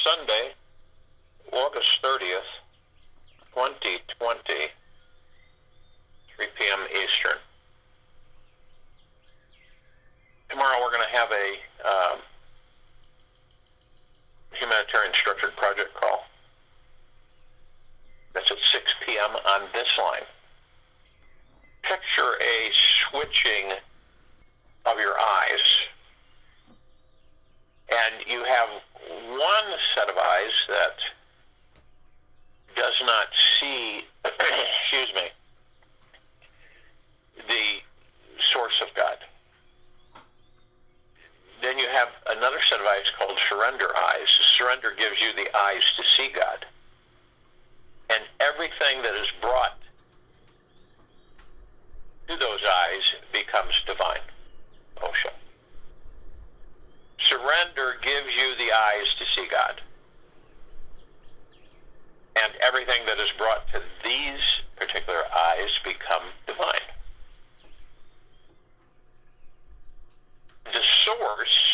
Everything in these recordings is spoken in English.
Sunday, August 30th, 2020, 3 p.m. Eastern. Tomorrow we're going to have a humanitarian structured project call. That's at 6 p.m. on this line. Picture a switching of your eyes, and you have one set of eyes that does not see, excuse me, the source of God. Then you have another set of eyes called surrender eyes. Surrender gives you the eyes to see God. And everything that is brought to those eyes becomes divine. Osha. Surrender gives you the eyes to see God. And everything that is brought to these particular eyes become divine. The source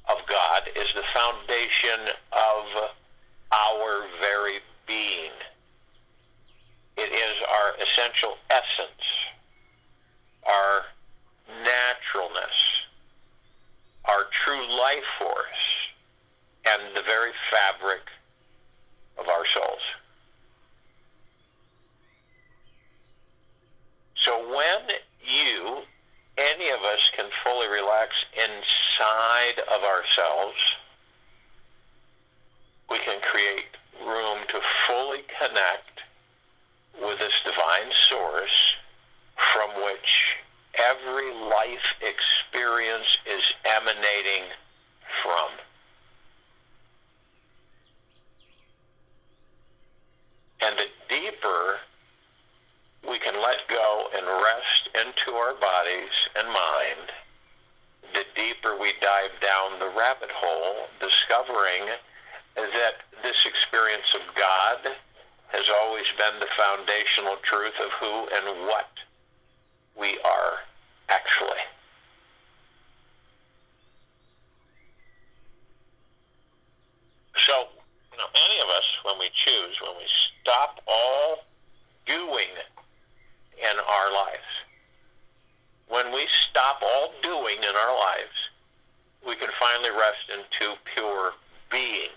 of God is the foundation of our very being. It is our essential essence, our naturalness, our true life force, and the very fabric of our souls. So when any of us can fully relax inside of ourselves, we can create room to fully connect with this divine source from which every life experience is emanating from. And the deeper we can let go and rest into our bodies and mind, the deeper we dive down the rabbit hole, discovering that this experience of God has always been the foundational truth of who and what we are actually. So, any of us, when we choose, when we stop all doing in our lives, when we stop all doing in our lives, we can finally rest into pure being.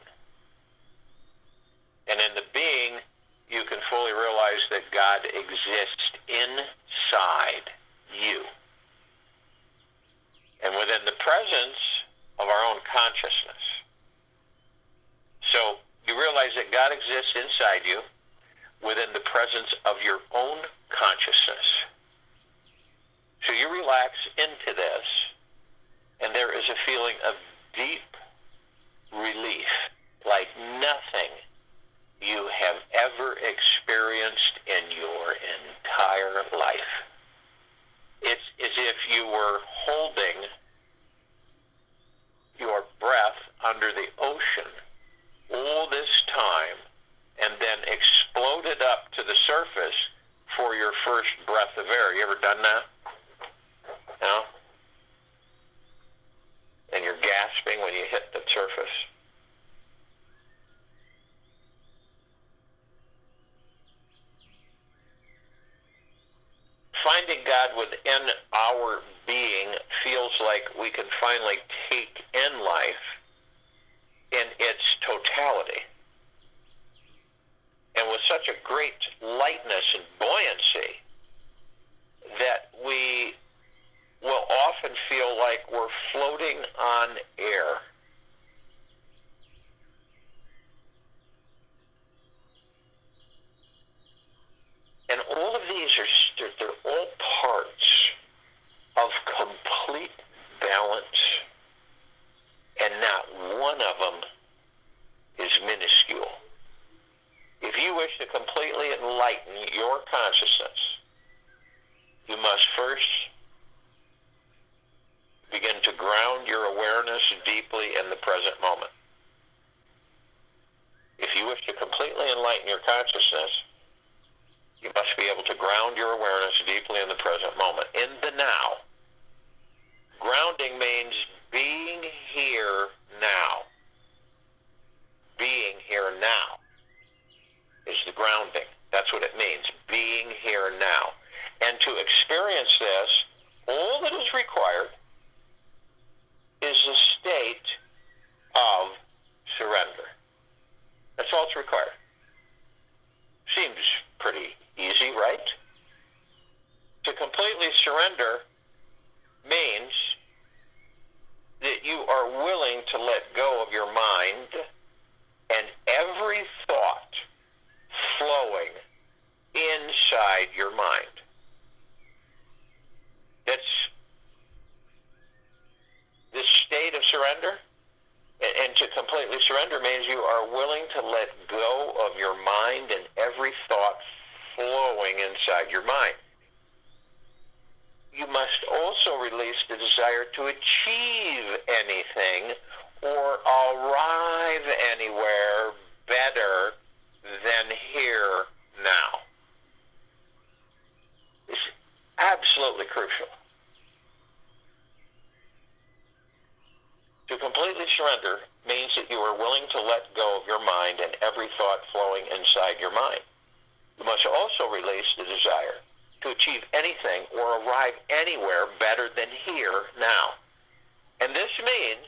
And in the being, you can fully realize that God exists inside you. And within the presence of our own consciousness. So you realize that God exists inside you within the presence of your own consciousness. So you relax into this, and there is a feeling of deep relief, like nothing you have ever experienced in your entire life. It's as if you were holding your breath under the ocean all this time and then exploded up to the surface for your first breath of air. You ever done that? No? And you're gasping when you hit the surface. Finding God within our being feels like we can finally take in life in its totality. And with such a great lightness and buoyancy that we will often feel like we're floating on air. And all of these they're all parts of complete balance, and not one of them is minuscule. If you wish to completely enlighten your consciousness, you must first begin to ground your awareness deeply in the present moment. If you wish to completely enlighten your consciousness, you must be able to ground your awareness deeply in the present moment, in the now. Grounding means being here now. your mind and every thought flowing inside your mind. That's this state of surrender. And to completely surrender means you are willing to let go of your mind and every thought flowing inside your mind. You must also release the desire to achieve anything or arrive anywhere better than here now. It's absolutely crucial. To completely surrender means that you are willing to let go of your mind and every thought flowing inside your mind. You must also release the desire to achieve anything or arrive anywhere better than here now. And this means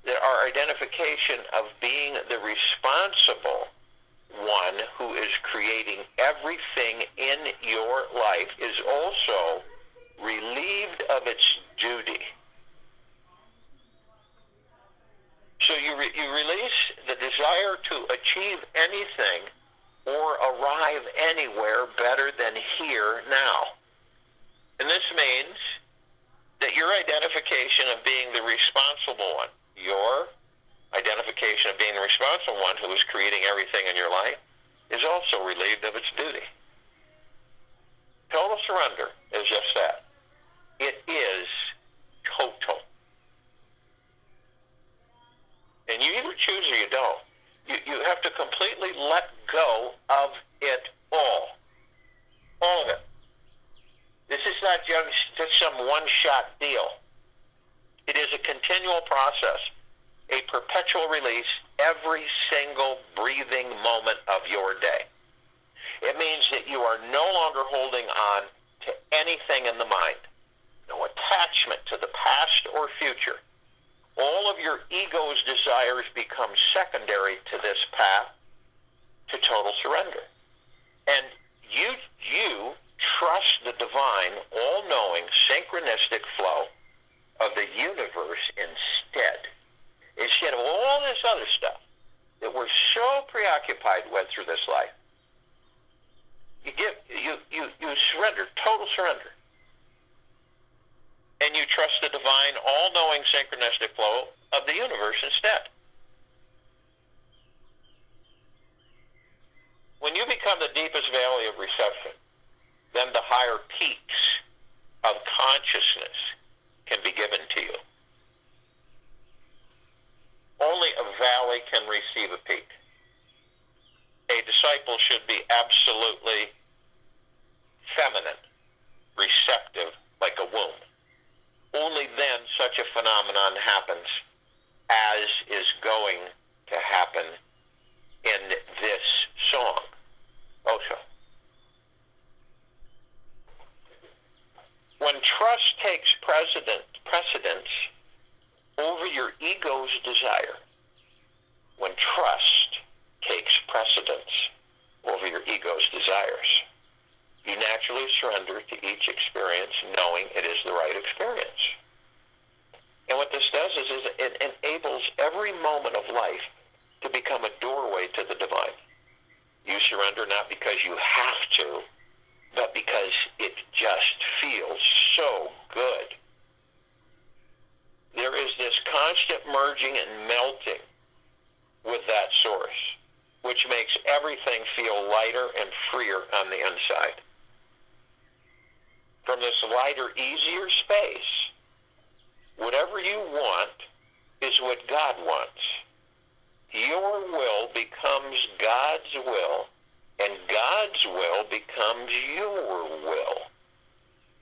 that our identification of being the responsible one who is creating everything in your life is also relieved of its duty. So you release the desire to achieve anything or arrive anywhere better than here now. And this means that your identification of being the responsible one, your identification of being the responsible one who is creating everything in your life, is also relieved of its duty. Total surrender is just that. It is total. And you either choose or you don't. You have to completely let go of it all. All of it. This is not just some one-shot deal. It is a continual process, a perpetual release every single breathing moment of your day. It means that you are no longer holding on to anything in the mind. No attachment to the past or future. All of your ego's desires become secondary to this path to total surrender. And you trust the divine, all-knowing, synchronistic flow of the universe instead of all this other stuff that we're so preoccupied with through this life. You surrender, total surrender. And you trust the divine, all-knowing, synchronistic flow of the universe instead. When you become the deepest valley of reception, then the higher peaks of consciousness can be given to you. Only a valley can receive a peak. A disciple should be absolutely feminine, receptive, like a womb. Only then such a phenomenon happens as is going to happen in this song. Osho. When trust takes precedence over your ego's desire, when trust takes precedence over your ego's desires, you naturally surrender to each experience knowing it is the right experience. And what this does is it enables every moment of life to become a doorway to the divine. You surrender not because you have to, but because it just feels so good. There is this constant merging and melting with that source, which makes everything feel lighter and freer on the inside. From this lighter, easier space, whatever you want is what God wants. Your will becomes God's will, and God's will becomes your will.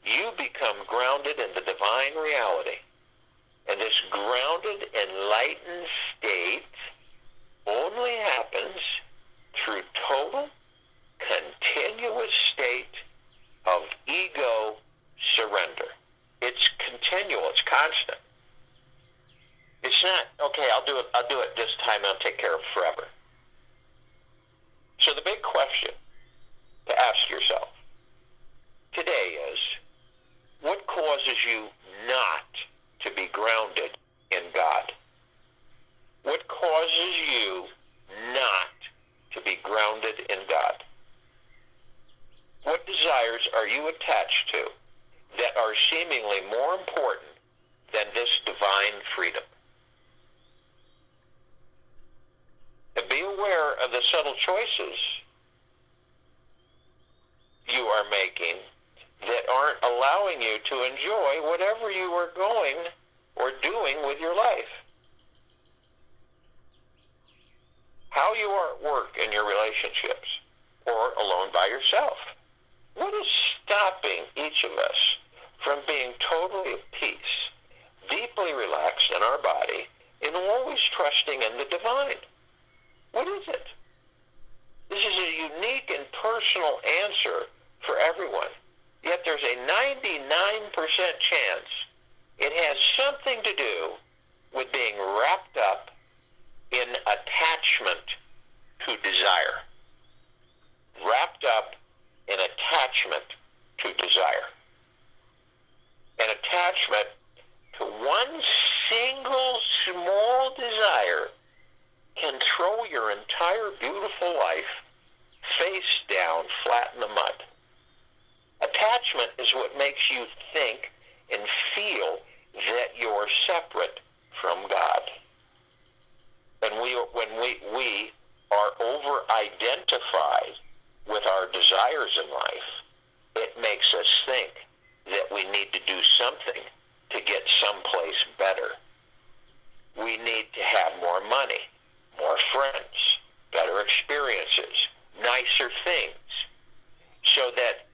You become grounded in the divine reality. And this grounded, enlightened state only happens through total, continuous state of ego surrender. It's continual. It's constant. It's not, okay, I'll do it this time and I'll take care of it forever. So the big question to ask yourself today is, what causes you not to be grounded in God? What causes are you attached to that are seemingly more important than this divine freedom? And be aware of the subtle choices you are making that aren't allowing you to enjoy whatever you are going or doing with your life. How you are at work in your relationships or alone by yourself. What is stopping each of us from being totally at peace, deeply relaxed in our body, and always trusting in the divine? What is it? This is a unique and personal answer for everyone. Yet there's a 99% chance it has something to do with being wrapped up in attachment to desire. Wrapped up in attachment to desire. An attachment to one single small desire can throw your entire beautiful life face down flat in the mud. Attachment is what makes you think and feel that you're separate from God. And when we are over-identified with our desires in life, it makes us think that we need to do something to get someplace better. We need to have more money, more friends, better experiences, nicer things, so that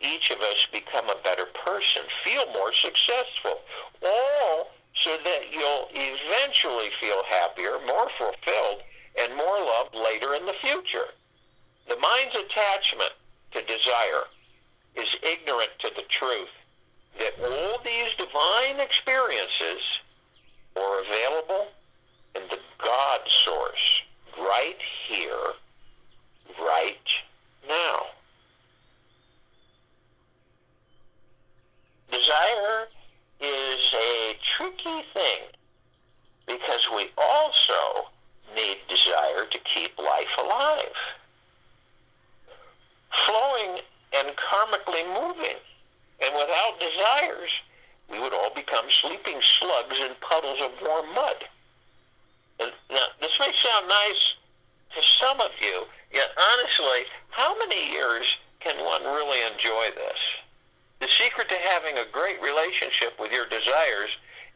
each of us, become a better person, feel more successful, all so that you'll eventually feel happier, more fulfilled, and more loved later in the future. The mind's attachment to desire is ignorant to the truth that all these divine experiences are available in the God source right here, right now. Desire is a tricky thing because we also need desire to keep life alive, flowing and karmically moving. And without desires, we would all become sleeping slugs in puddles of warm mud. And now, this may sound nice to some of you, yet honestly, how many years can one really enjoy this? The secret to having a great relationship with your desires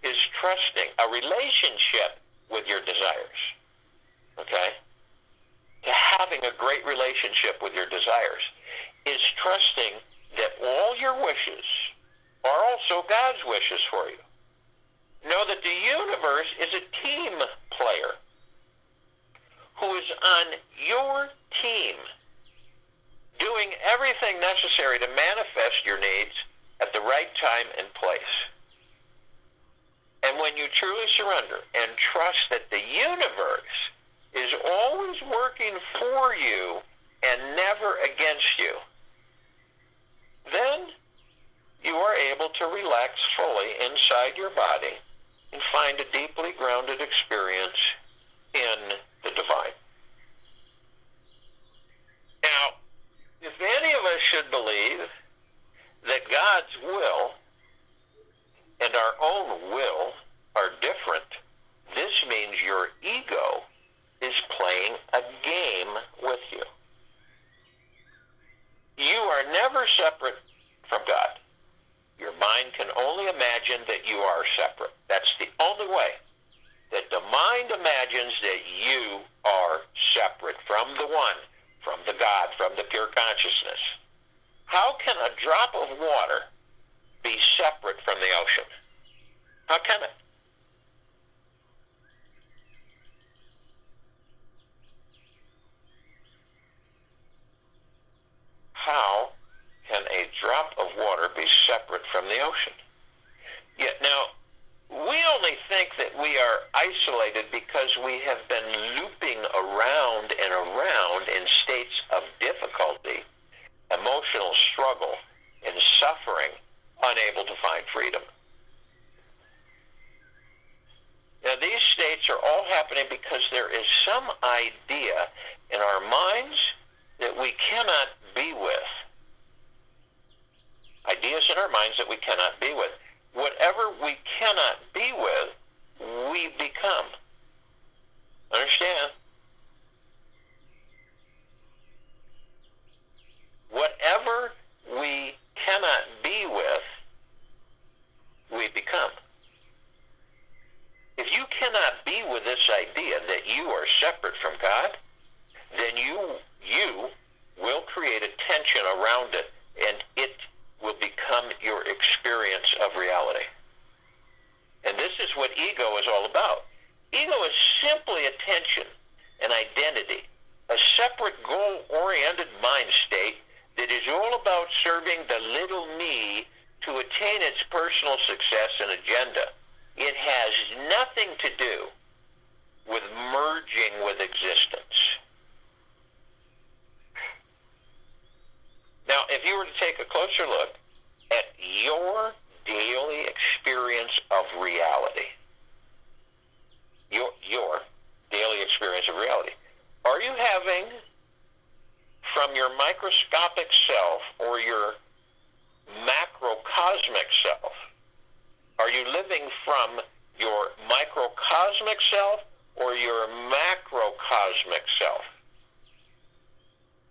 is trusting a relationship with your desires. Okay? To having a great relationship with your desires is trusting that all your wishes are also God's wishes for you. Know that the universe is a team player who is on your team, doing everything necessary to manifest your needs at the right time and place. And when you truly surrender and trust that the universe is always working for you and never against you, then you are able to relax fully inside your body and find a deeply grounded experience in the divine. Now, if any of us should believe that God's will and our own will are different, this means your ego is playing a game with you. You are never separate from God. Your mind can only imagine that you are separate. That's the only way that the mind imagines that you are separate from the one, from the God, from the pure consciousness. How can a drop of water be separate from the ocean? How can it? How can a drop of water be separate from the ocean? Yet now, we only think that we are isolated because we have been looping around and around in states of difficulty, emotional struggle, and suffering, unable to find freedom. Now, these states are all happening because there is some idea in our minds that we cannot be with, Ideas in our minds that we cannot be with. Whatever we cannot be with, we become. Understand? Whatever we cannot be with, we become. If you cannot be with this idea that you are separate from God, then you will create a tension around it, and it will become your experience of reality. And this is what ego is all about. Ego is simply attention, an identity, a separate goal-oriented mind state that is all about serving the little me to attain its personal success and agenda. It has nothing to do with merging with existence. Now, if you were to take a closer look at your daily experience of reality, your daily experience of reality, are you having, from your microscopic self or your macrocosmic self, are you living from your microcosmic self or your macrocosmic self?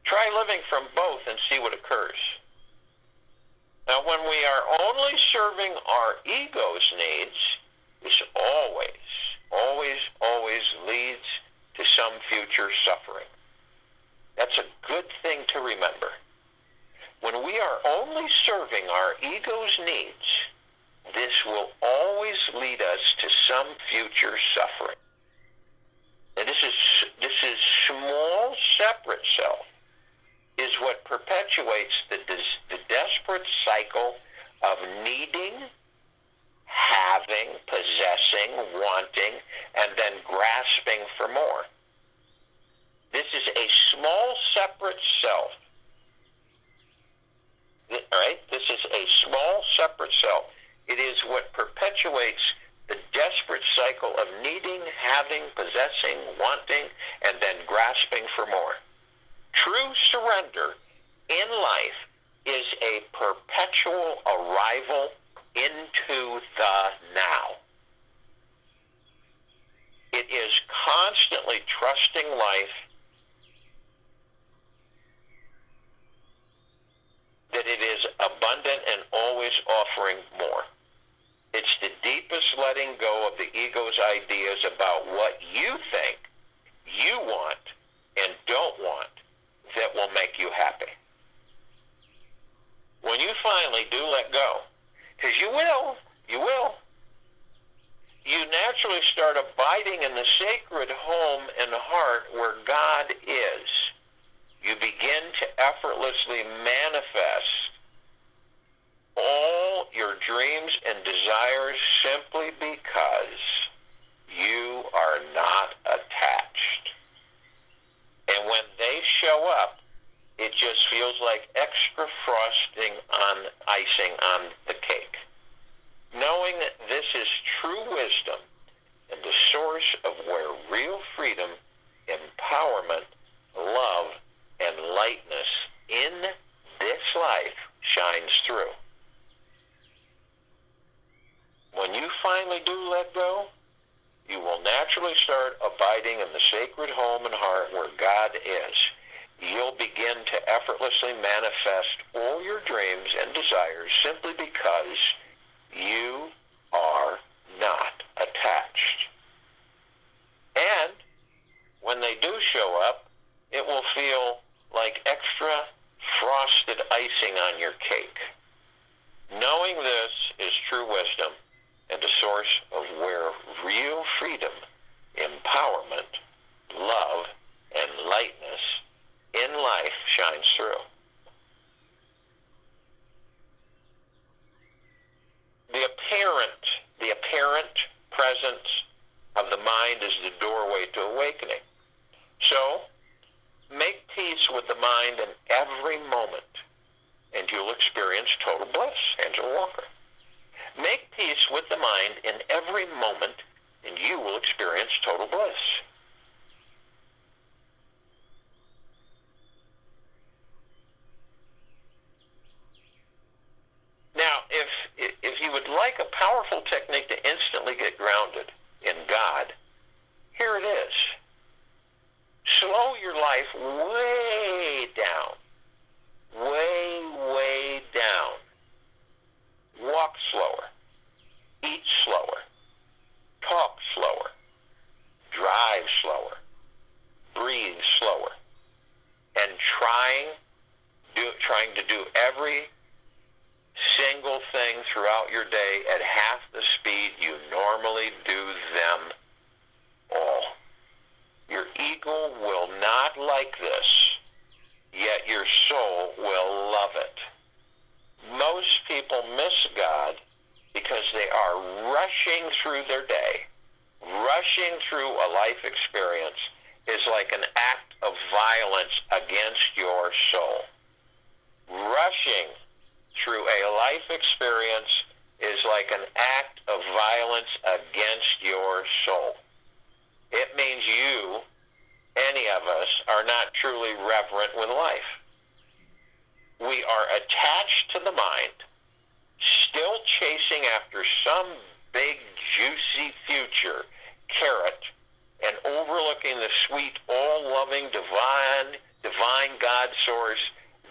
Try living from both and see what occurs. Now, when we are only serving our ego's needs, this always leads to some future suffering. That's a good thing to remember. When we are only serving our ego's needs, this will always lead us to some future suffering. And this is small, separate self is what perpetuates the desperate cycle of needing, having, possessing, wanting, and then grasping for more. This is a small, separate self. All right? This is a small, separate self. It is what perpetuates the desperate cycle of needing, having, possessing, wanting, and then grasping for more. True surrender in life is a perpetual arrival into the now. It is constantly trusting life that it is abundant and always offering more. It's the deepest letting go of the ego's ideas about what you think you want and don't want that will make you happy. When you finally do let go, because you will, you naturally start abiding in the sacred home and heart where God is. You begin to effortlessly manifest all your dreams and desires simply because you are not attached. And when they show up, it just feels like extra frosting on icing on the cake. Knowing that this is true wisdom and the source of where real freedom, empowerment, love, and lightness in this life shines through. When you finally do let go, you will naturally start abiding in the sacred home and heart where God is. You'll begin to effortlessly manifest all your dreams and desires simply because you are not attached. And when they do show up, it will feel like extra frosted icing on your cake. Knowing this is true wisdom and the source of where real freedom, empowerment, love, and lightness in life shines through. The apparent presence of the mind is the doorway to awakening. So, make peace with the mind in every moment, and you'll experience total bliss. Angela Walker. Make peace with the mind in every moment, and you will experience total bliss. drive slower, breathe slower, and trying to do every single thing throughout your day at half the speed you normally do them all. Your ego will not like this, yet your soul will love it. Most people miss God because they are rushing through their day. Rushing through a life experience is like an act of violence against your soul. Rushing through a life experience is like an act of violence against your soul. It means you, any of us, are not truly reverent with life. We are attached to the mind, still chasing after some big, juicy future carrot and overlooking the sweet, all-loving, divine God source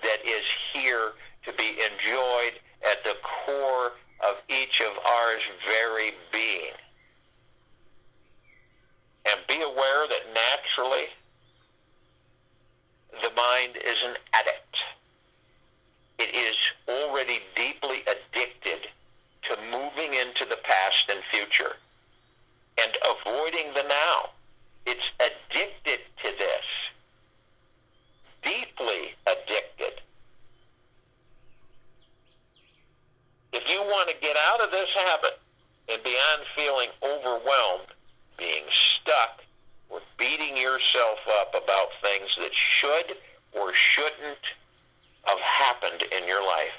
that is here to be enjoyed at the core of each of ours very being. And be aware that naturally the mind is an addict. It is already deeply addicted to moving into the past and future and avoiding the now. It's addicted to this, deeply addicted. If you want to get out of this habit and beyond feeling overwhelmed, being stuck, or beating yourself up about things that should or shouldn't have happened in your life,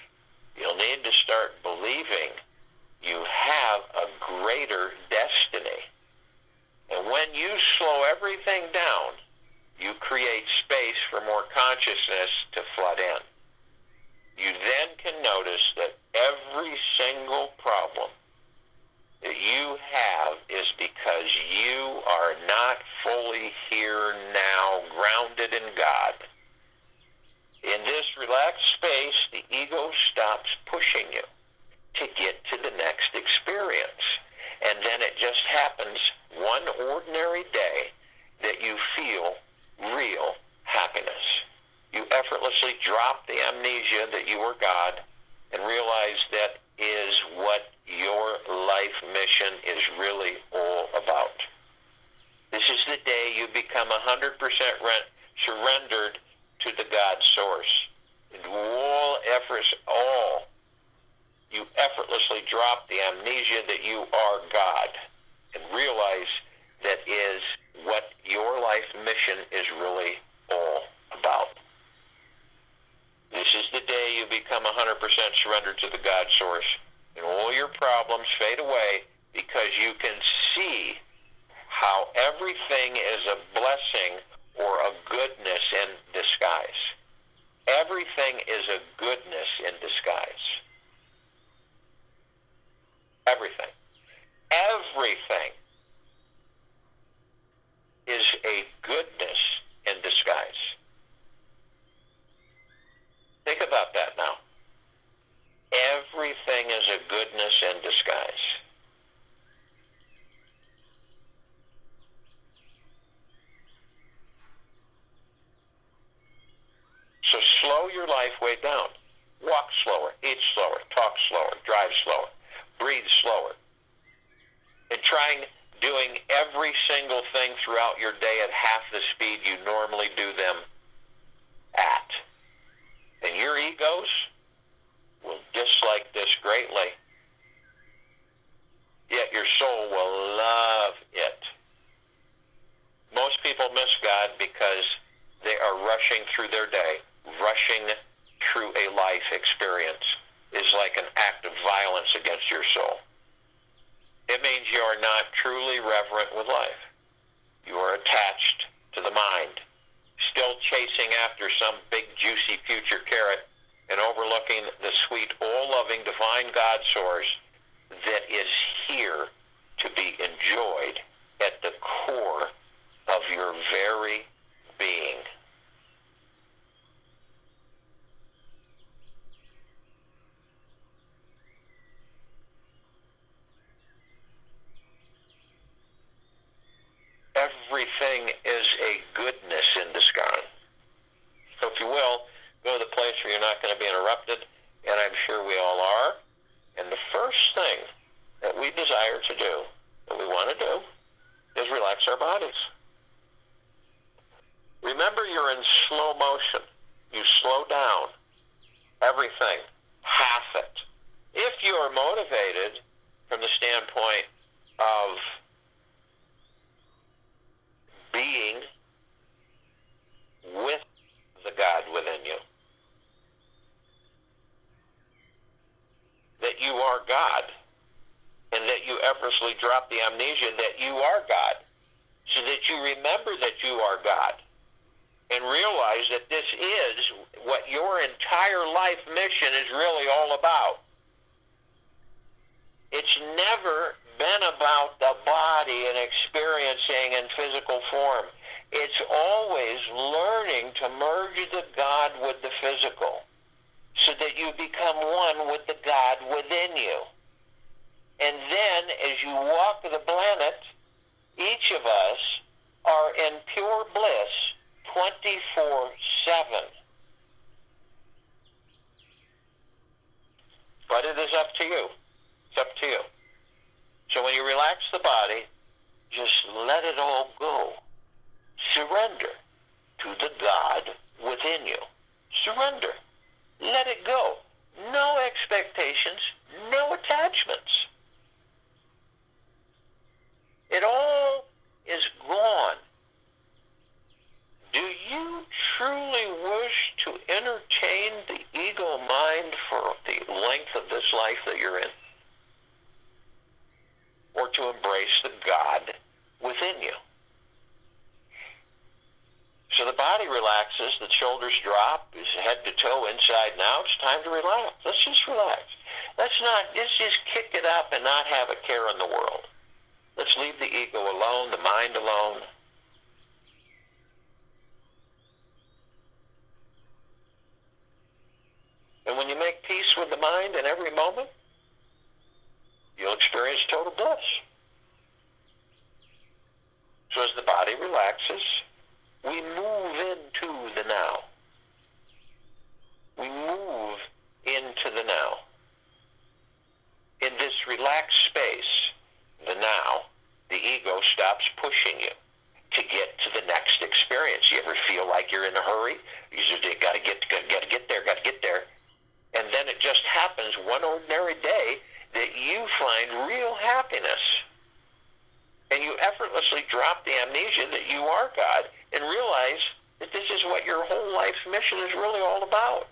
you'll need to start believing you have a greater destiny. And when you slow everything down, you create space for more consciousness to flood in. You then can notice that every single problem that you have is because you are not fully here now, grounded in God. In this relaxed space, the ego stops pushing you to get to the next experience. And then it just happens one ordinary day that you feel real happiness. You effortlessly drop the amnesia that you are God and realize that is what your life mission is really all about. This is the day you become 100% surrendered to the God source. And you effortlessly drop the amnesia that you are God and realize that is what your life mission is really all about. This is the day you become 100% surrendered to the God source, and all your problems fade away because you can see how everything is a blessing or a goodness in disguise. Everything is a goodness in disguise. Everything. Everything is a goodness in disguise. Think about that now. Everything is a goodness in disguise. So slow your life way down. Walk slower, eat slower, talk slower, drive slower, breathe slower. And doing every single thing throughout your day at half the speed you normally do them at. And your egos will dislike this greatly. Yet your soul will love it. Most people miss God because they are rushing through their day. Rushing through a life experience is like an act of violence against your soul. It means you are not truly reverent with life. You are attached to the mind, still chasing after some big juicy future carrot and overlooking the sweet, all-loving divine God source that is here to be enjoyed at the core of your very being. everything is a goodness in disguise. So if you will, go to the place where you're not going to be interrupted, and I'm sure we all are. And the first thing that we desire to do, that we want to do, is relax our bodies. Remember, you're in slow motion. You slow down everything, half it. If you are motivated from the standpoint of being with the God within you, that you are God, and that you effortlessly drop the amnesia that you are God, so that you remember that you are God, and realize that this is what your entire life mission is really all about. It's never been about the body and experiencing in physical form. It's always learning to merge the God with the physical, so that you become one with the God within you. And then, as you walk the planet, each of us are in pure bliss 24/7. But it is up to you. It's up to you. So when you relax the body, just let it all go. Surrender to the God within you. Surrender. Let it go. No expectations, no attachments. It all is gone. Do you truly wish to entertain the ego mind for the length of this life that you're in? Or to embrace the God within you? So the body relaxes, the shoulders drop, is head to toe, inside and out. It's time to relax. Let's just relax. Let's just kick it up and not have a care in the world. Let's leave the ego alone, the mind alone. And when you make peace with the mind in every moment, you'll experience total bliss. So as the body relaxes, we move into the now. We move into the now. In this relaxed space, the now, the ego stops pushing you to get to the next experience. You ever feel like you're in a hurry? You just gotta get there. And then it just happens one ordinary day that you find real happiness. And you effortlessly drop the amnesia that you are God and realize that this is what your whole life's mission is really all about.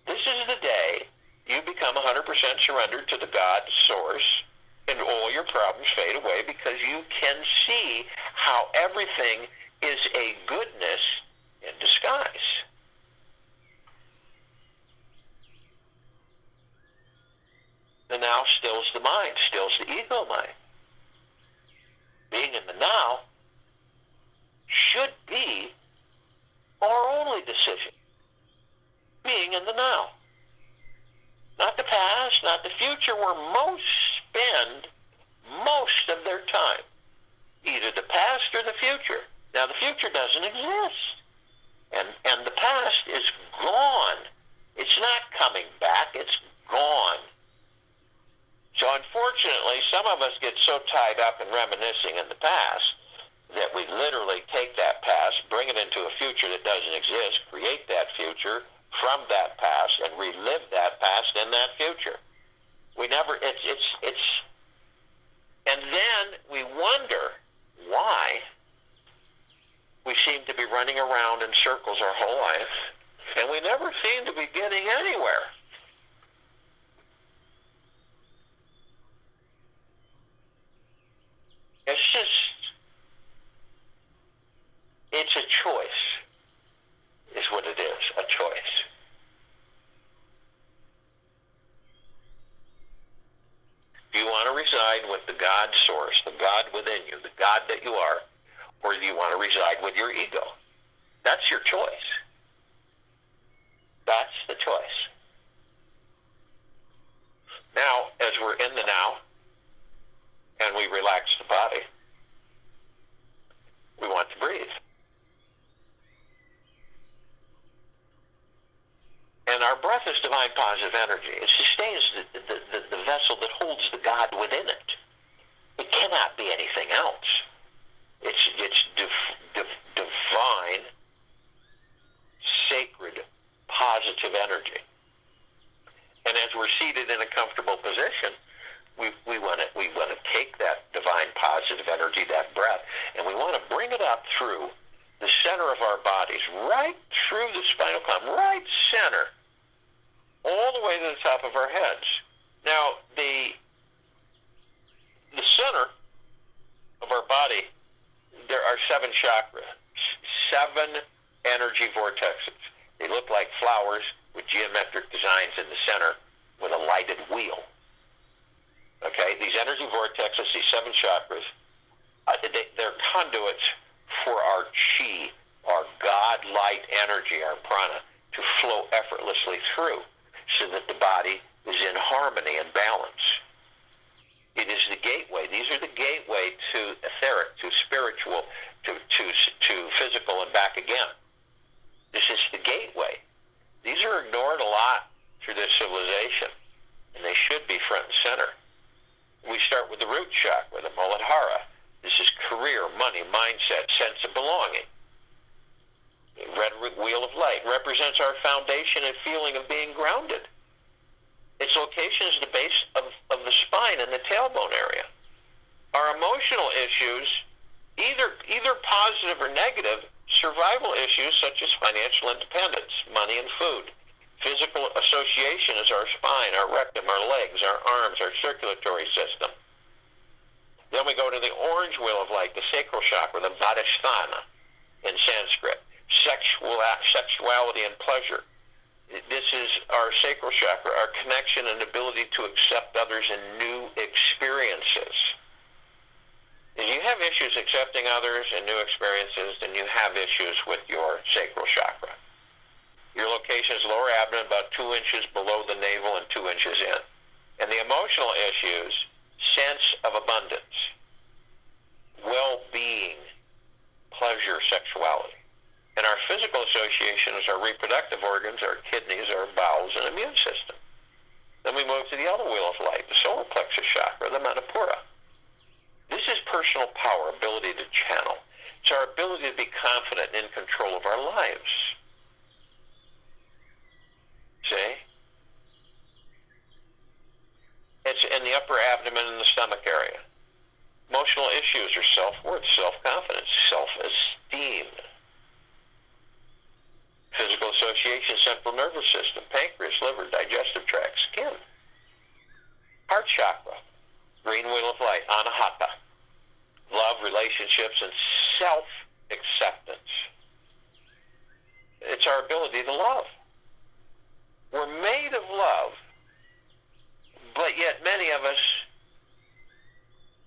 This is the day you become 100% surrendered to the God source, and all your problems fade away because you can see how everything is a goodness in disguise. The now stills the mind, stills the ego mind. Being in the now should be our only decision. Being in the now. Not the past, not the future, where most spend most of their time. Either the past or the future. Now the future doesn't exist. And the past is gone. It's not coming back, it's gone. So unfortunately, some of us get so tied up in reminiscing in the past that we literally take that past, bring it into a future that doesn't exist, create that future from that past, and relive that past in that future. We never, and then we wonder why we seem to be running around in circles our whole life, and we never seem to be getting anywhere. It's a choice, is what it is, a choice. Do you want to reside with the God source, the God within you, the God that you are, or do you want to reside with your ego? That's your choice. That's the choice. Now, as we're in the now, and we relax the body, And our breath is divine positive energy. It sustains the vessel that holds the God within it. It cannot be anything else. It's divine, sacred, positive energy. And as we're seated in a comfortable position, we want to take that divine positive energy, that breath, and we want to bring it up through the center of our bodies, right through the spinal column, right center, all the way to the top of our heads. Now, the center of our body, there are 7 chakras, 7 energy vortexes. They look like flowers with geometric designs in the center with a lighted wheel. Okay, these energy vortexes, these 7 chakras, they're conduits for our chi, our God light energy, our prana, to flow effortlessly through so that the body is in harmony and balance. It is the gateway. These are the gateway to etheric, to spiritual, to physical and back again. This is the gateway. These are ignored a lot through this civilization, and they should be front and center. We start with the root chakra, the Muladhara. This is career, money, mindset, sense of belonging. The red wheel of light represents our foundation and feeling of being grounded. Its location is the base of the spine and the tailbone area. Our emotional issues, either positive or negative, survival issues such as financial independence, money and food. Physical association is our spine, our rectum, our legs, our arms, our circulatory system. Then we go to the orange wheel of light, the sacral chakra, the Vadhisthana in Sanskrit. Sexuality and pleasure. This is our sacral chakra, our connection and ability to accept others and new experiences. If you have issues accepting others and new experiences, then you have issues with your sacral chakra. Your location is lower abdomen, about 2 inches below the navel and 2 inches in. And the emotional issues, sense of abundance, well-being, pleasure, sexuality. And our physical association is our reproductive organs, our kidneys, our bowels, and immune system. Then we move to the other wheel of light, the solar plexus chakra, the Manipura. This is personal power, ability to channel. It's our ability to be confident and in control of our lives. See? It's in the upper abdomen and the stomach area. Emotional issues are self-worth, self-confidence, self-esteem. Physical association, central nervous system, pancreas, liver, digestive tract, skin. Heart chakra, green wheel of light, anahata. Love, relationships, and self-acceptance. It's our ability to love. We're made of love, but yet many of us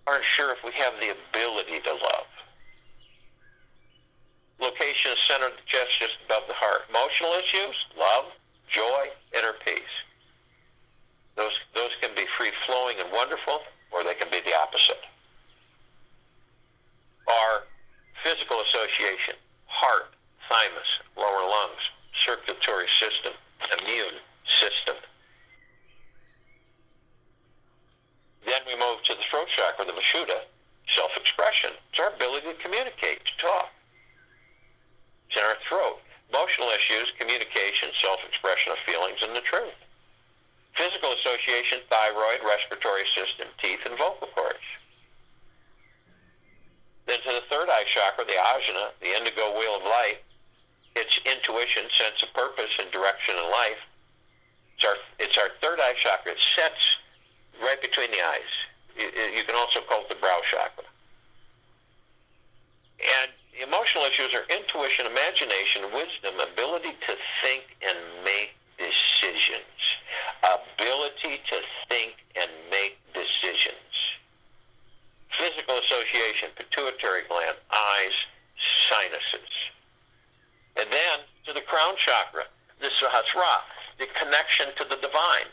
aren't sure if we have the ability to love. Location is center of the chest, just above the heart. Emotional issues, love, joy, inner peace. Those can be free-flowing and wonderful, or they can be the opposite. Our physical association, heart, thymus, lower lungs, circulatory system, immune system. Then we move to the throat chakra, the Vishuddha, self-expression. It's our ability to communicate, to talk. It's in our throat. Emotional issues, communication, self-expression of feelings, and the truth. Physical association, thyroid, respiratory system, teeth, and vocal cords. Then to the third eye chakra, the Ajna, the indigo wheel of light. It's intuition, sense of purpose, and direction in life. It's our third eye chakra. It sets right between the eyes. You can also call it the brow chakra. And emotional issues are intuition, imagination, wisdom, ability to think and make decisions. Ability to think and make decisions. Physical association, pituitary gland, eyes, sinuses. And then to the crown chakra, the Sahasrara, the connection to the divine.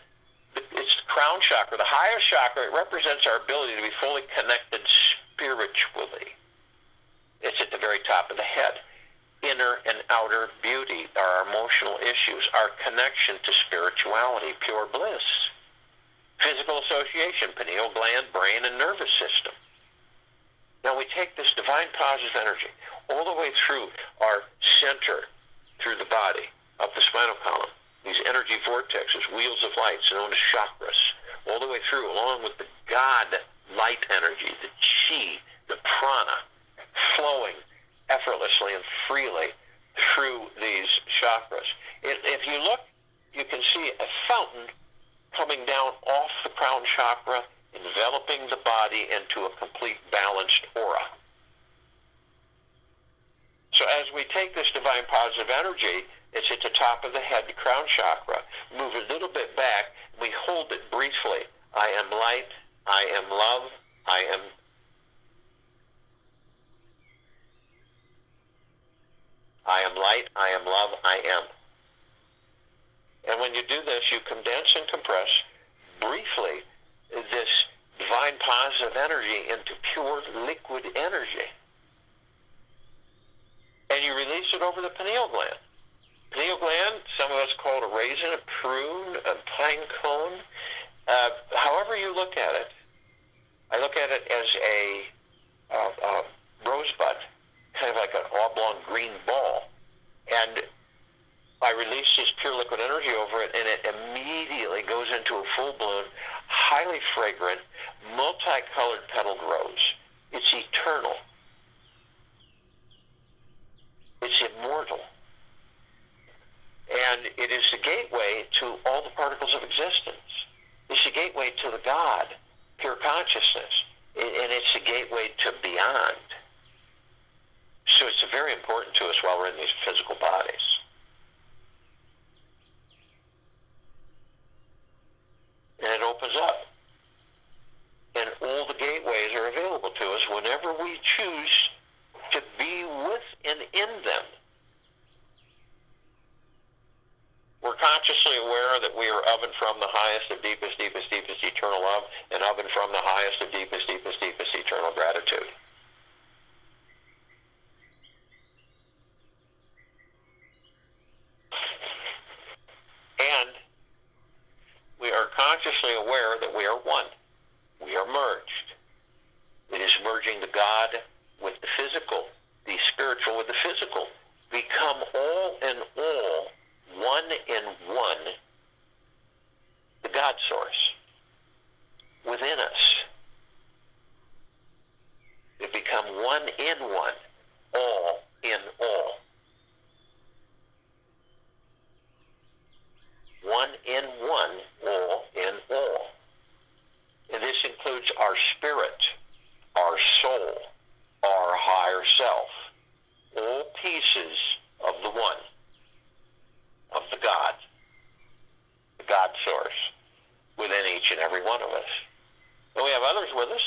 It's the crown chakra, the highest chakra. It represents our ability to be fully connected spiritually. It's at the very top of the head. inner and outer beauty, our emotional issues, our connection to spirituality, pure bliss, physical association, pineal gland, brain, and nervous system. Now we take this divine positive energy all the way through our center, through the body, up the spinal column, these energy vortexes, wheels of light, known as chakras, all the way through, along with the God light energy, the chi, the prana, flowing effortlessly and freely through these chakras. If you look, you can see a fountain coming down off the crown chakra, enveloping the body into a complete balanced aura. So as we take this divine positive energy, it's at the top of the head, the crown chakra, move a little bit back, we hold it briefly. I am light, I am love, I am light, I am love, I am. And when you do this, you condense and compress briefly this divine positive energy into pure liquid energy. And you release it over the pineal gland. Pineal gland, some of us call it a raisin, a prune, a pine cone. However you look at it, I look at it as a rosebud, kind of like an oblong green ball. And I release this pure liquid energy over it, and it immediately goes into a full-blown, highly fragrant, multicolored petaled rose. It's eternal. It's immortal. And it is the gateway to all the particles of existence. It's the gateway to the God, pure consciousness. And it's the gateway to beyond. So it's very important to us while we're in these physical bodies. And it opens up. And all the gateways are available to us whenever we choose to be with and in them. We're consciously aware that we are of and from the highest of deepest, deepest, deepest eternal love, and of and from the highest of deepest, deepest, deepest eternal gratitude. And we are consciously aware that we are one. We are merged. It is merging the God with the physical, the spiritual with the physical. Become all in all, one in one, the God source within us. We become one in one, all in all. One in one, all in all. And this includes our spirit, our soul, our higher self, all pieces of the one, of the God source, within each and every one of us. And we have others with us.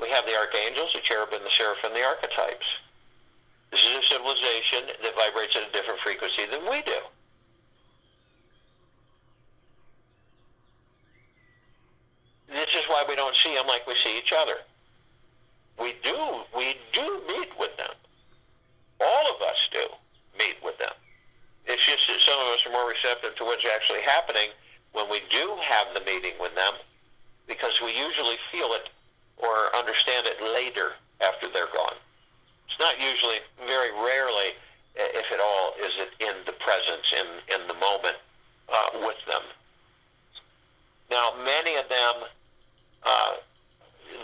We have the archangels, the cherubim, the seraphim, the archetypes. This is a civilization that vibrates at a different frequency than we do. This is why we don't see them like we see each other. We do meet with them. All of us do meet with them. It's just that some of us are more receptive to what's actually happening when we do have the meeting with them, because we usually feel it or understand it later after they're gone. It's not usually, very rarely, if at all, is it in the presence, in the moment with them. Now, many of them,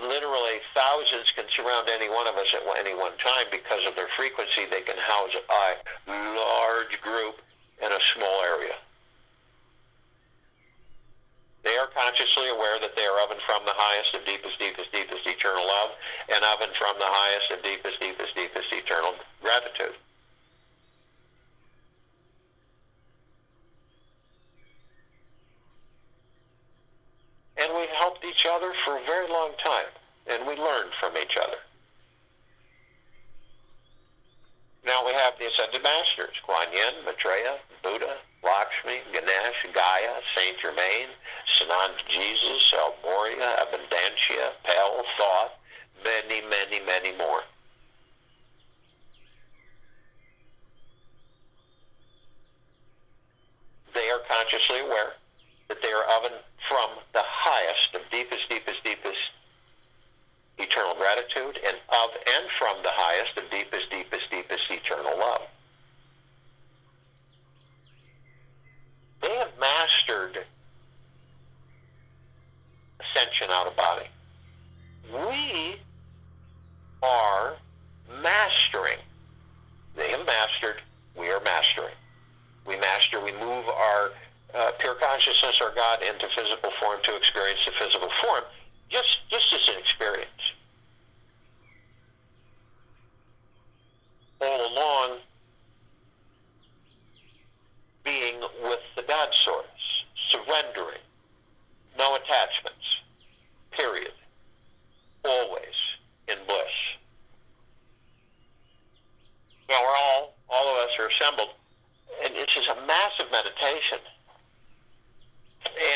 literally thousands, can surround any one of us at any one time. Because of their frequency, they can house a large group in a small area. They are consciously aware that they are of and from the highest of deepest, deepest, deepest eternal love, and of and from the highest of deepest, deepest, deepest eternal gratitude. And we've helped each other for a very long time, and we learned from each other. Now we have the Ascended Masters, Kuan Yin, Maitreya, Buddha, Lakshmi, Ganesh, Gaia, Saint Germain, Sananda Jesus, El Moria, Abundantia, Pell, Thought, many, many, many more. consciously aware that they are of and from the highest of deepest, deepest, deepest eternal gratitude, and of and from the highest of deepest, deepest, deepest eternal love. They have mastered ascension out of body. We are mastering. They have mastered, we are mastering. We master, we move our pure consciousness, our God, into physical form to experience the physical form, just as an experience. All along, being with the God source, surrendering, no attachments, period, always in bliss. Now all of us are assembled, and it's just a massive meditation.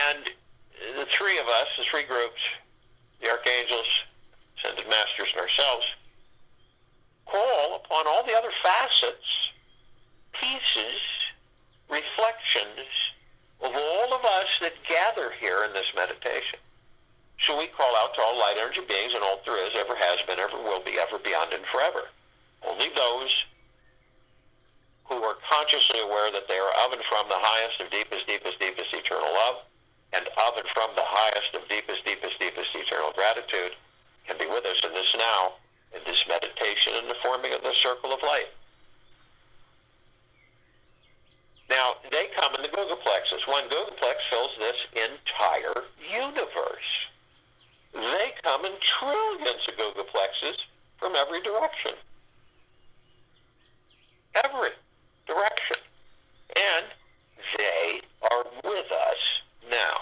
And the three of us, the three groups, the archangels, ascended masters, and ourselves, call upon all the other facets, pieces, reflections of all of us that gather here in this meditation. So we call out to all light energy beings, and all there is, ever has been, ever will be, ever beyond, and forever. Only those who are consciously aware that they are of and from the highest of deepest, deepest, deepest eternal love, and of and from the highest of deepest, deepest, deepest eternal gratitude, can be with us in this now, in this meditation, in the forming of the circle of light. Now, they come in the Gogaplexes. One Gogaplex fills this entire universe. They come in trillions of Gogaplexes from every direction. Every direction. And they are with us now.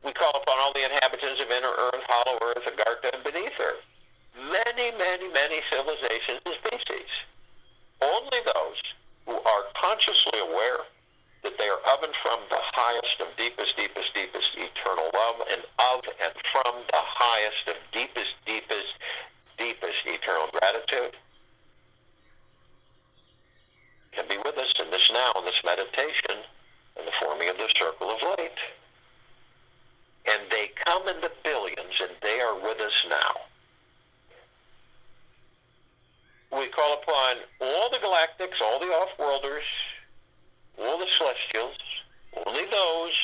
We call upon all the inhabitants of inner earth, hollow earth, Agartha, and beneath earth. Many, many, many civilizations and species. Only those who are consciously aware that they are of and from the highest of deepest, deepest, deepest eternal love, and of and from the highest of deepest, deepest, deepest eternal gratitude, can be with us in this now, in this meditation, in the forming of the circle of light. And they come in the billions, and they are with us now. We call upon all the galactics, all the off-worlders, all the celestials, only those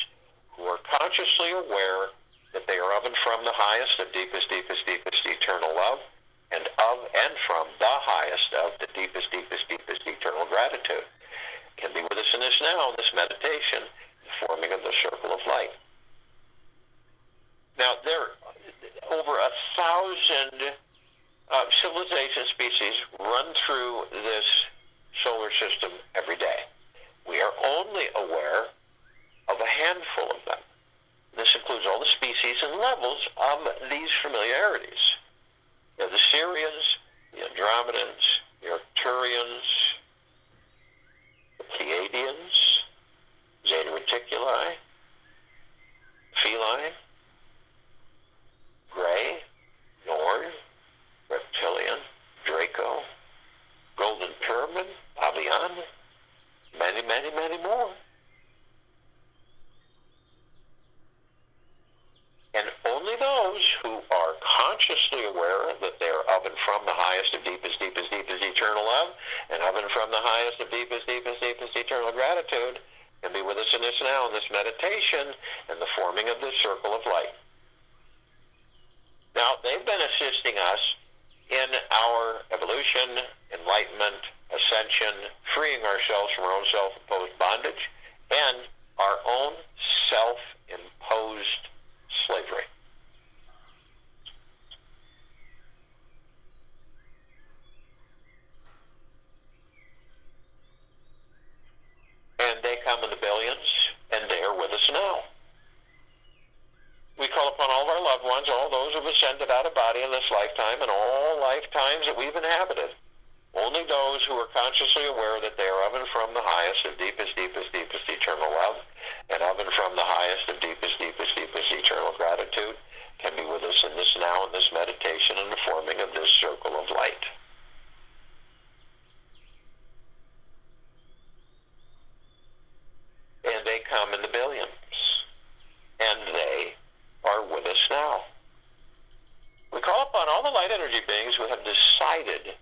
who are consciously aware that they are of and from the highest of deepest, deepest, deepest eternal love, and of and from the highest of the deepest, deepest, deepest eternal gratitude, can be with us in this now, in this meditation, the forming of the circle of light. Now, there are over 1,000 civilization species run through this solar system every day. We are only aware of a handful of them. This includes all the species and levels of these familiarities. The Sirians, the Andromedans, the Arcturians, the Pleiadians, Zeta Reticuli, Feline, Gray, Norn, Reptilian, Draco, Golden Pyramid, Avian, many, many, many more. And only those who are consciously aware that they are of and from the highest of deepest, deepest, deepest eternal love, and of and from the highest of deepest, deepest, deepest eternal gratitude, can be with us in this now, in this meditation, and the forming of this circle of light. Now, they've been assisting us in our evolution, enlightenment, ascension, freeing ourselves from our own self-imposed bondage, and our own self-imposed slavery. And they come in the billions, and they are with us now. We call upon all of our loved ones, all those who have ascended out of body in this lifetime and all lifetimes that we've inhabited. Only those who are consciously aware that they are of and from the highest of deepest, deepest, deepest eternal love, and of and from the highest of deepest, deepest, deepest eternal gratitude, can be with us in this now, in this meditation, and the forming of this circle of light. invited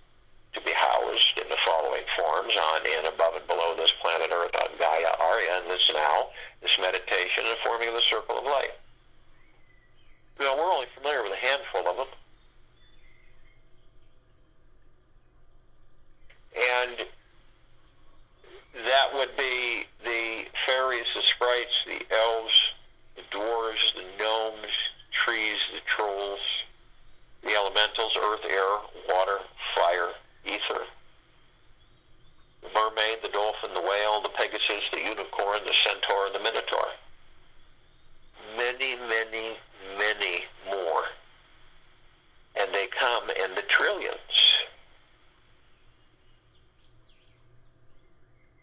to be housed in the following forms on, in, above, and below this planet Earth, on Gaia, Arya, and this now, this meditation, and forming of the circle of light. You know, we're only familiar with a handful of them. And that would be the fairies, the sprites, the elves, the dwarves, the gnomes, trees, the trolls, the elementals, earth, air, water, fire, ether, the mermaid, the dolphin, the whale, the pegasus, the unicorn, the centaur, and the minotaur. Many, many, many more. And they come in the trillions.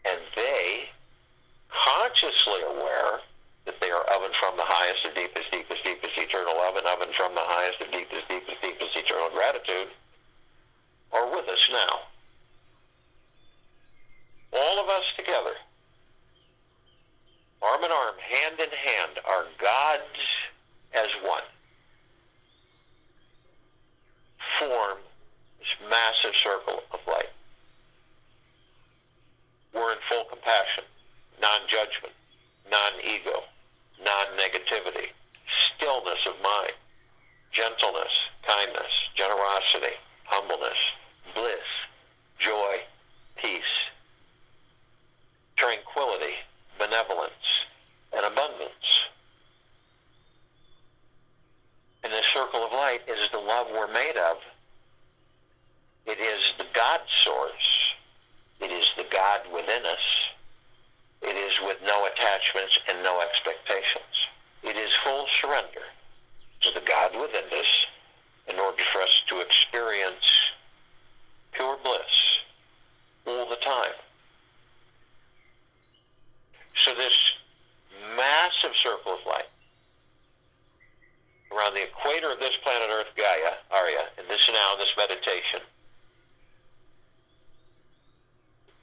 And they, consciously aware that they are of and from the highest, the deepest, deepest, deepest eternal love, and of and from the highest, the deepest, deepest, deepest eternal gratitude, are with us now. All of us together, arm in arm, hand in hand, are gods as one. Form this massive circle of light. We're in full compassion, non-judgment, non-ego, non-negativity, stillness of mind, gentleness, kindness, generosity, humbleness, bliss, joy, peace, tranquility, benevolence, and abundance. And this circle of light is the love we're made of. It is the God source. It is the God within us. It is with no attachments and no expectations. It is full surrender to the God within us in order for us to experience pure bliss all the time. So this massive circle of light around the equator of this planet Earth, Gaia, Arya, and this now, this meditation,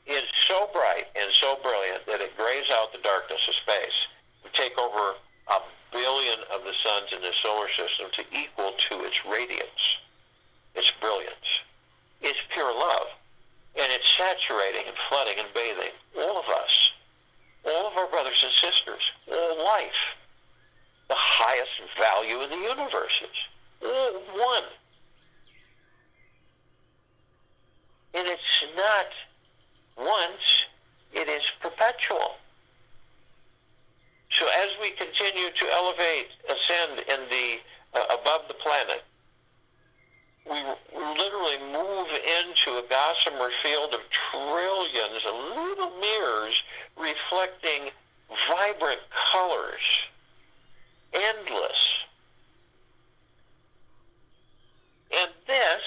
is so bright and so brilliant that it grays out the darkness of space. We take over 1 billion of the suns in the solar system to equal to its radiance, its brilliance. It's pure love. And it's saturating and flooding and bathing all of us, all of our brothers and sisters, all life. The highest value in the universes. All one. And it's not once, it is perpetual. So as we continue to elevate, ascend in the above the planet, we literally move into a gossamer field of trillions of little mirrors reflecting vibrant colors, endless. And this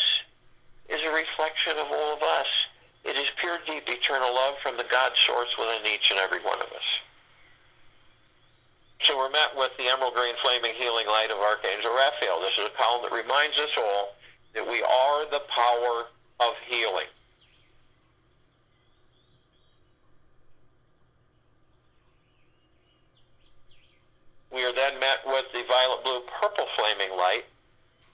is a reflection of all of us. It is pure, deep, eternal love from the God source within each and every one of us. So we're met with the emerald green flaming healing light of Archangel Raphael. This is a column that reminds us all that we are the power of healing. We are then met with the violet, blue, purple flaming light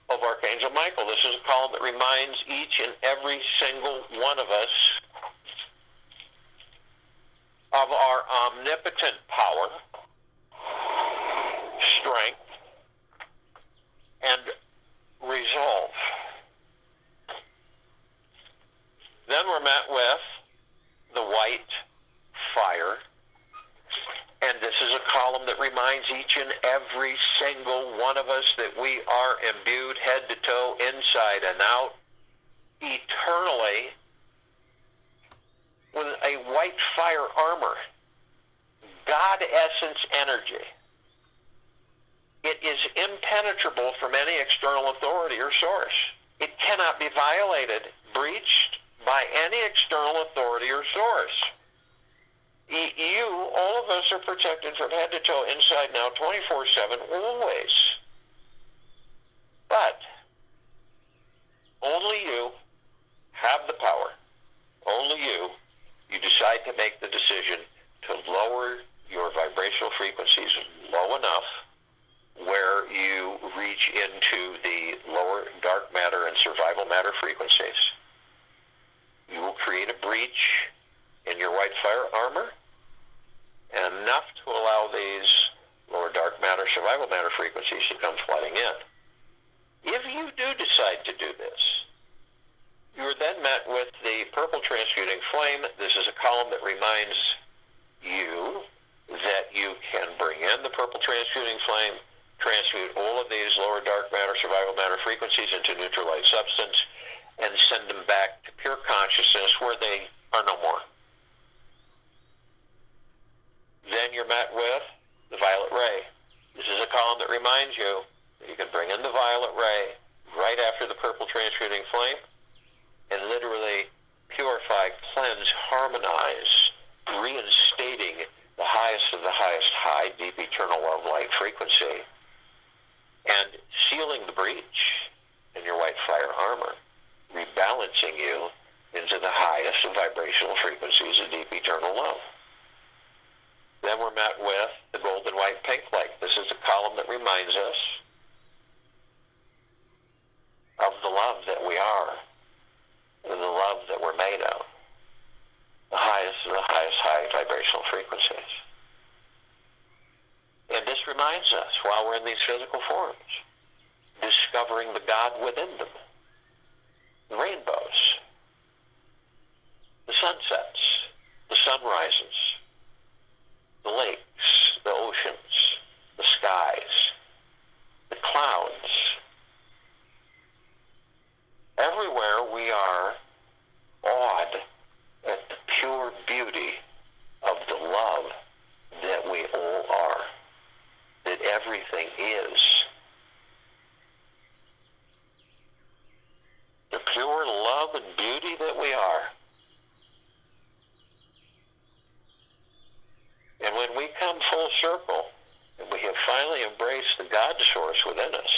of Archangel Michael. This is a column that reminds each and every single one of us of our omnipotent power, strength, and resolve. Then we're met with the white fire, and this is a column that reminds each and every single one of us that we are imbued head to toe, inside and out, eternally with a white fire armor, God essence energy. It is impenetrable from any external authority or source. It cannot be violated, breached by any external authority or source. You, all of us, are protected from head to toe, inside and out, 24/7, always. But only you have the power. Only you decide to make the decision to lower your vibrational frequencies low enough where you reach into the lower dark matter and survival matter frequencies. breach in your white fire armor, enough to allow these lower dark matter, survival matter frequencies to come flooding in. If you do decide to do this, you are then met with the purple transmuting flame. This is a column that reminds you that you can bring in the purple transmuting flame, transmute all of these lower dark matter, survival matter frequencies into neutral light substance, and send them back to pure consciousness where they are no more. Then you're met with the violet ray. This is a column that reminds you that you can bring in the violet ray right after the purple transmuting flame and literally purify, cleanse, harmonize, reinstating the highest of the highest high, deep, eternal love light frequency, and sealing the breach in your white fire armor, rebalancing you into the highest of vibrational frequencies of deep, eternal love. Then we're met with the golden white pink light. This is a column that reminds us of the love that we are, the love that we're made of, the highest of the highest high vibrational frequencies. And this reminds us, while we're in these physical forms, discovering the God within them, the rainbows, the sunsets, the sunrises, the lakes, the oceans, the skies, the clouds. Everywhere we are awed at the pure beauty of the love that we all are, that everything is. The pure love and beauty that we are. And when we come full circle, and we have finally embraced the God source within us,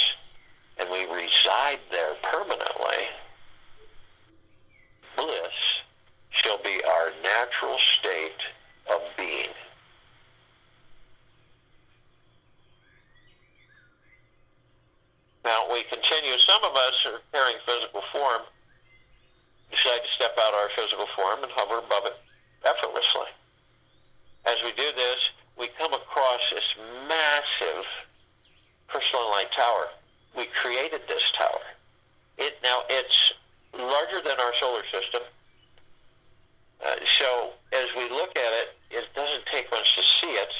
and we reside there permanently, bliss shall be our natural state of being. Now, we continue. Some of us are carrying physical form, decide to step out our physical form and hover above it effortlessly. As we do this, we come across this massive crystalline light tower. We created this tower. It's larger than our solar system. So as we look at it, it doesn't take much to see it.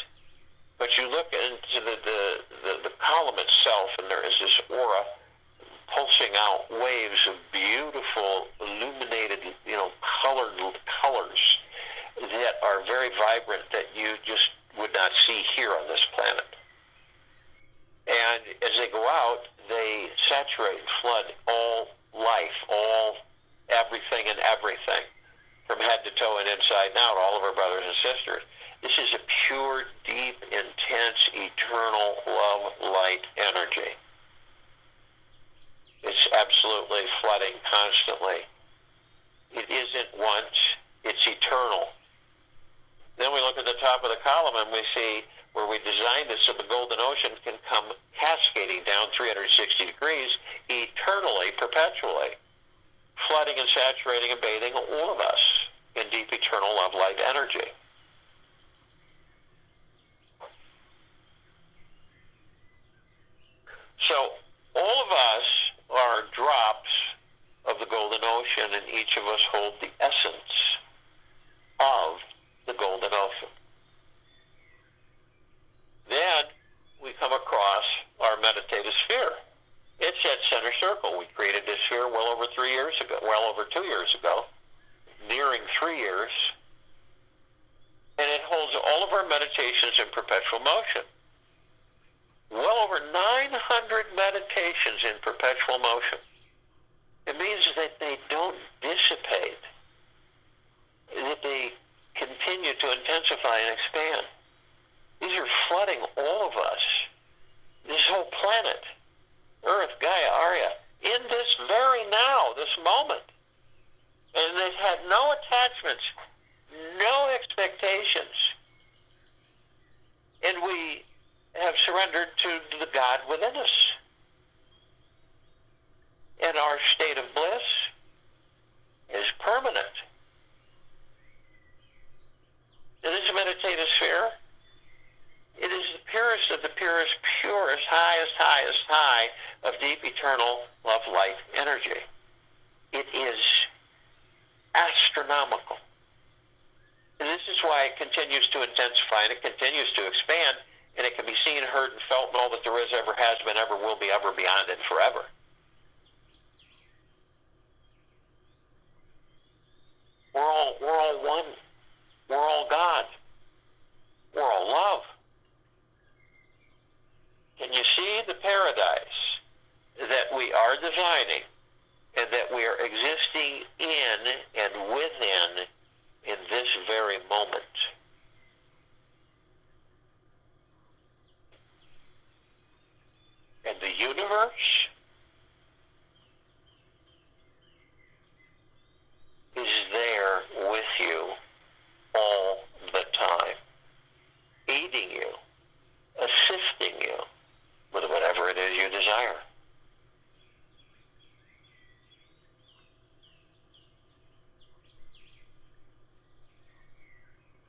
But you look into the column itself, and there is this aura pulsing out waves of beautiful, illuminated, colored colors that are very vibrant that you just would not see here on this planet. And as they go out, they saturate and flood all life, everything and everything, from head to toe and inside and out, all of our brothers and sisters. This is a pure, deep, intense, eternal love, light energy. It's absolutely flooding constantly. It isn't once, it's eternal. Then we look at the top of the column and we see where we designed it so the golden ocean can come cascading down 360 degrees eternally, perpetually, flooding and saturating and bathing all of us in deep, eternal love, light energy. So all of us are drops of the golden ocean, and each of us hold the essence of the golden ocean. Then we come across our meditative sphere. It's at center circle. We created this sphere well over 2 years ago, nearing 3 years, and it holds all of our meditations in perpetual motion. Well over 900 meditations in perpetual motion. It means that they don't dissipate, that they continue to intensify and expand. These are flooding all of us, this whole planet, Earth, Gaia, Arya, in this very now, this moment. And they've had no attachments, no expectations. And we have surrendered to the God within us. And our state of bliss is permanent. of deep, eternal love, light, energy. It is astronomical. And this is why it continues to intensify and it continues to expand, and it can be seen, heard, and felt, and all that there is, ever has been, ever will be, ever, beyond, and forever. We're all one. We're all God. We're all love. Can you see the paradise that we are designing and that we are existing in and within in this very moment? And the universe is there with you all the time, aiding you, assisting you with whatever it is you desire.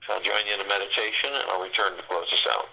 So I'll join you in a meditation, and I'll return to close us out.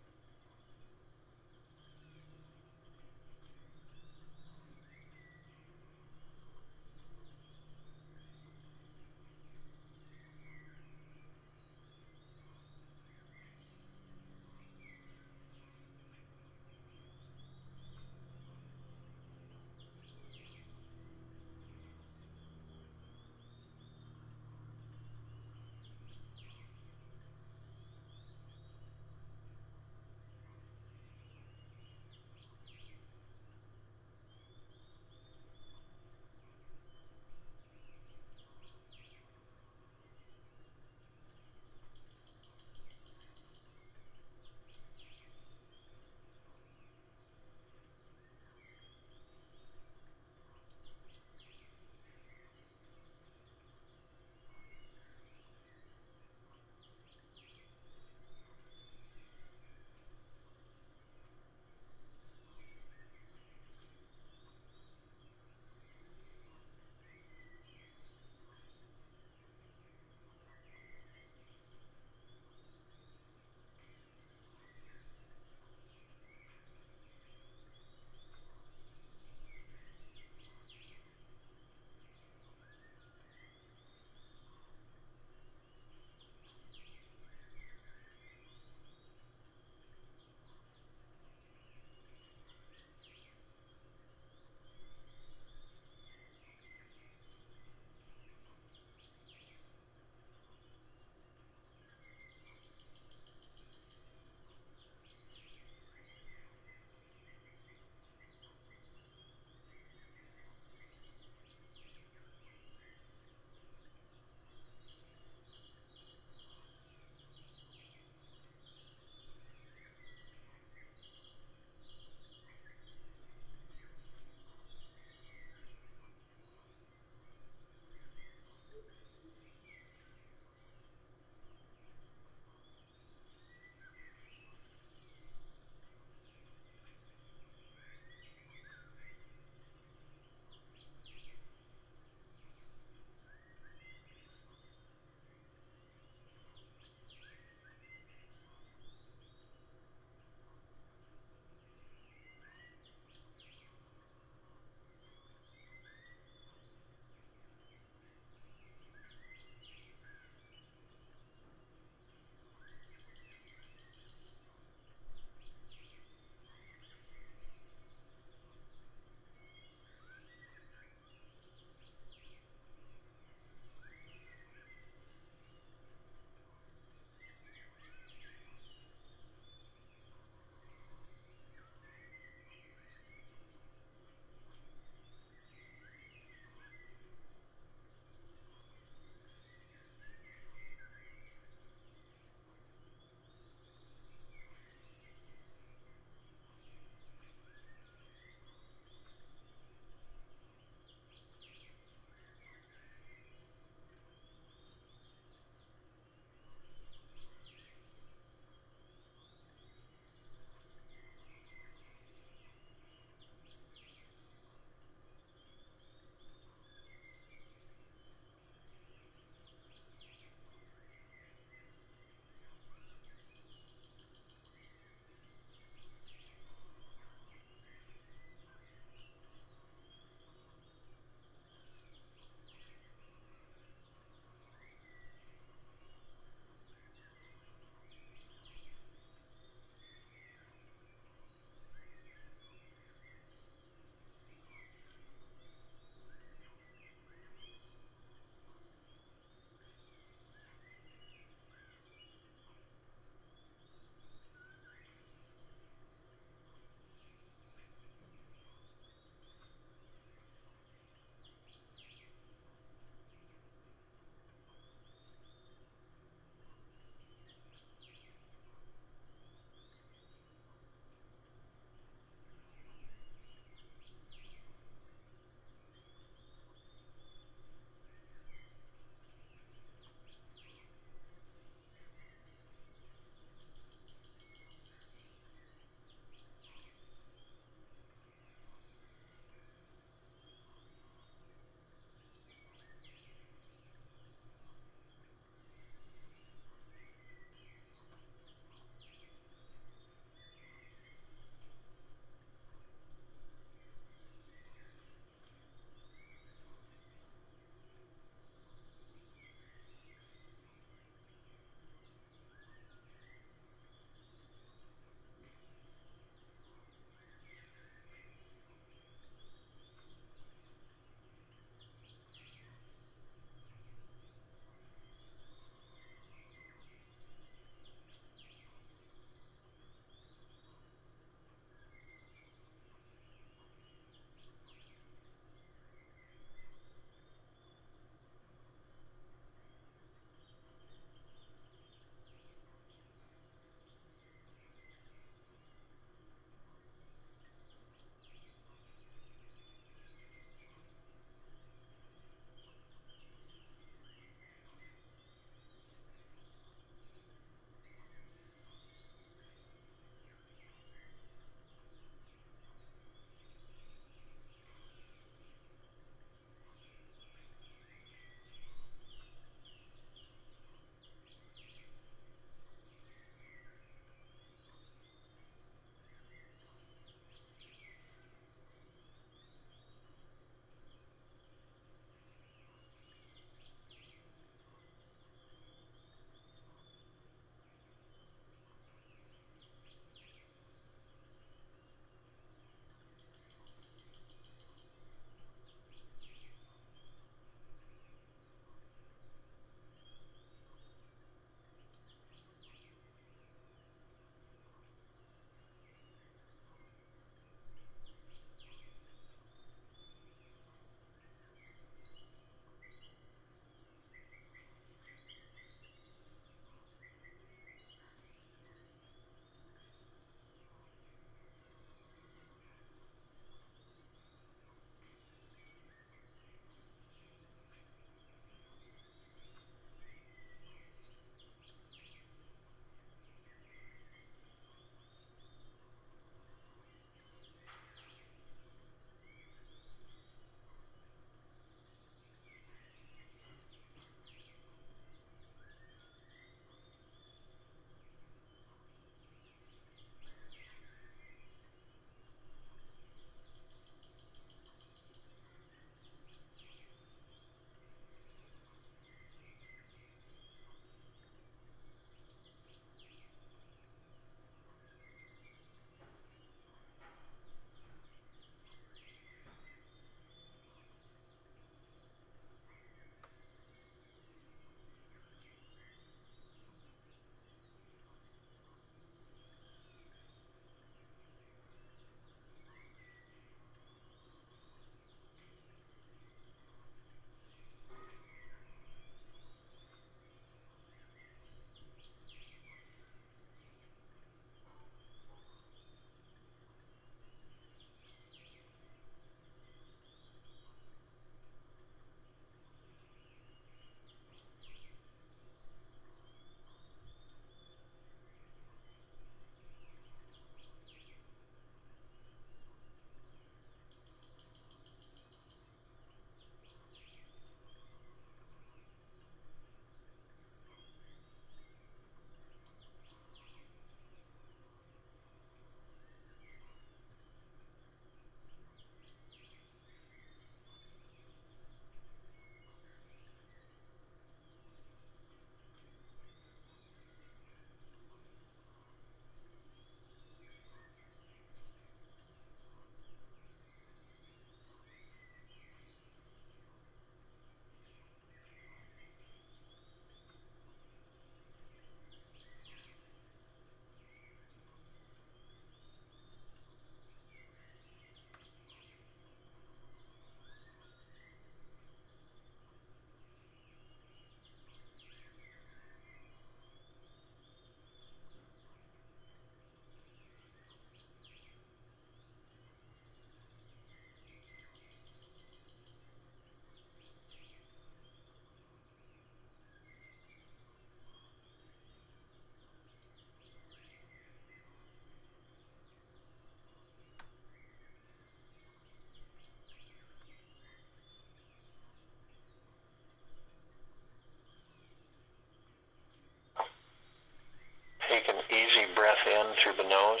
in through the nose.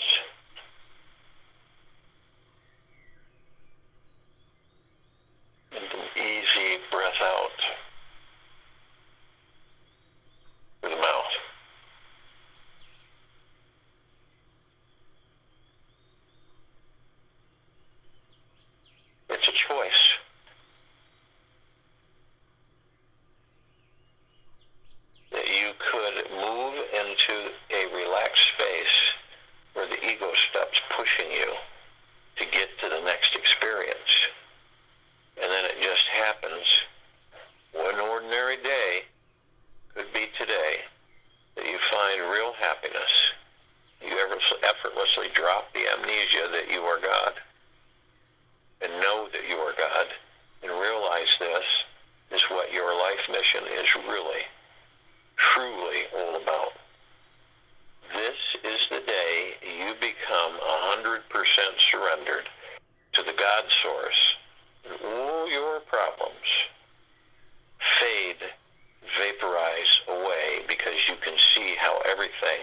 And an easy breath out through the mouth. It's a choice. That you could move into a relaxed space where the ego stops pushing you to get to the next experience. And then it just happens. One ordinary day, could be today, that you find real happiness. You effortlessly drop the amnesia that you are God. And know that you are God. And realize this is what your life mission is really, truly all about. This is the day you become 100% surrendered to the God source. And all your problems fade, vaporize away, because you can see how everything